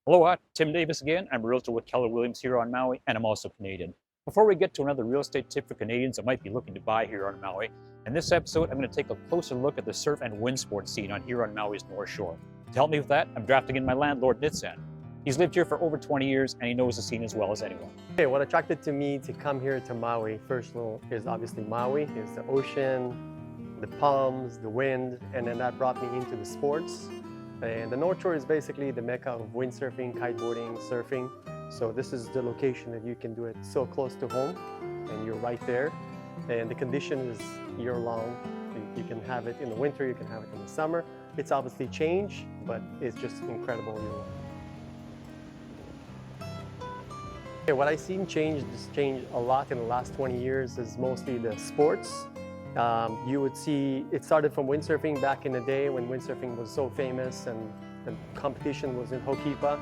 Aloha, Tim Davis again. I'm a realtor with Keller Williams here on Maui, and I'm also Canadian. Before we get to another real estate tip for Canadians that might be looking to buy here on Maui, in this episode, I'm going to take a closer look at the surf and wind sports scene here on Maui's North Shore. To help me with that, I'm drafting in my landlord, Nitsan. He's lived here for over 20 years, and he knows the scene as well as anyone. Okay, what attracted to me to come here to Maui, first of all, is obviously Maui, is the ocean, the palms, the wind, and then that brought me into the sports. And the North Shore is basically the mecca of windsurfing, kiteboarding, surfing. So this is the location that you can do it so close to home, and you're right there. And the condition is year-long. You can have it in the winter, you can have it in the summer. It's obviously changed, but it's just incredible year-long. Okay, what I've seen change a lot in the last 20 years is mostly the sports. You would see it started from windsurfing back in the day when windsurfing was so famous and the competition was in Ho'okipa,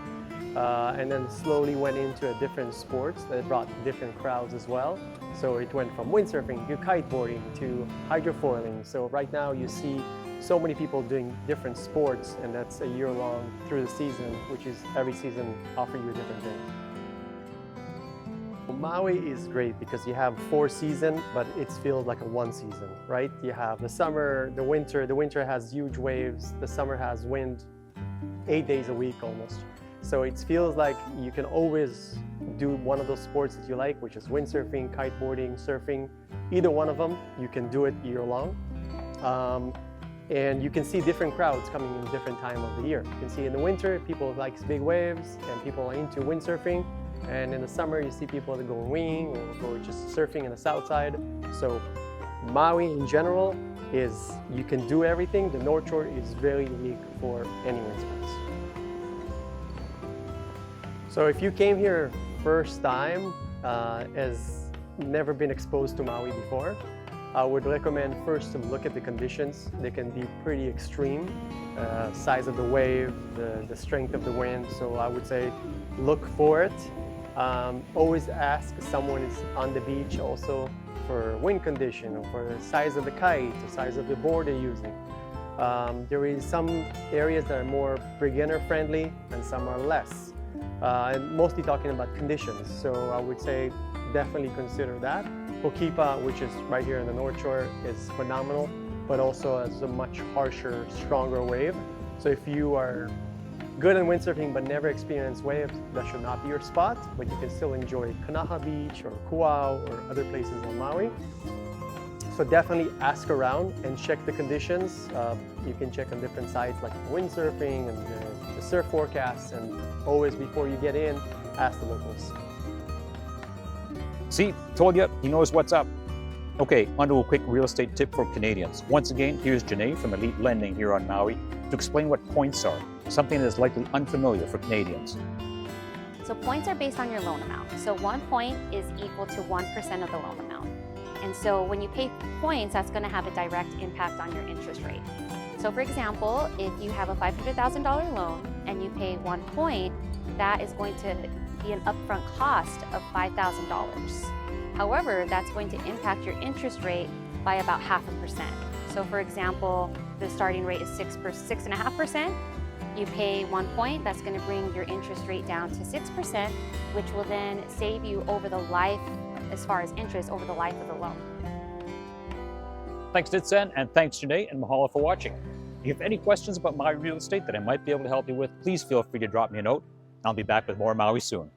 and then slowly went into a different sports that brought different crowds as well. So it went from windsurfing to kiteboarding to hydrofoiling. So right now you see so many people doing different sports, and that's a year long through the season, which is every season offer you a different thing. Maui is great because you have 4 seasons, but it feels like a one season, right? You have the summer, the winter. The winter has huge waves. The summer has wind 8 days a week almost. So it feels like you can always do one of those sports that you like, which is windsurfing, kiteboarding, surfing. Either one of them, you can do it year long. And you can see different crowds coming in different time of the year. You can see in the winter, people like big waves and people are into windsurfing. And in the summer, you see people that go winging or go just surfing in the south side. So Maui in general is, you can do everything. The North Shore is very unique for any wind sports. So if you came here first time, has never been exposed to Maui before, I would recommend first to look at the conditions. They can be pretty extreme, size of the wave, the strength of the wind. So I would say look for it. Always ask someone who's on the beach also for wind condition or for the size of the kite, the size of the board they're using. There is some areas that are more beginner friendly and some are less. And mostly talking about conditions. So I would say definitely consider that. Ho'okipa, which is right here in the North Shore, is phenomenal, but also has a much harsher, stronger wave. So if you are good in windsurfing but never experienced waves, that should not be your spot, but you can still enjoy Kanaha Beach or Kuau or other places on Maui. So definitely ask around and check the conditions. You can check on different sites like windsurfing and the surf forecasts, and always before you get in, ask the locals. See, told you, he knows what's up. Okay, on to a quick real estate tip for Canadians. Once again, here's Janae from Elite Lending here on Maui to explain what points are, something that is likely unfamiliar for Canadians. So points are based on your loan amount. So 1 point is equal to 1% of the loan amount. And so when you pay points, that's going to have a direct impact on your interest rate. So for example, if you have a $500,000 loan and you pay 1 point, that is going to be an upfront cost of $5,000. However, that's going to impact your interest rate by about 0.5%. So for example, the starting rate is 6.5%. You pay 1 point, that's going to bring your interest rate down to 6%, which will then save you over the life, as far as interest, over the life of the loan. Thanks, Nitsan, and thanks, Janae, and mahalo for watching. If you have any questions about Maui real estate that I might be able to help you with, please feel free to drop me a note. I'll be back with more Maui soon.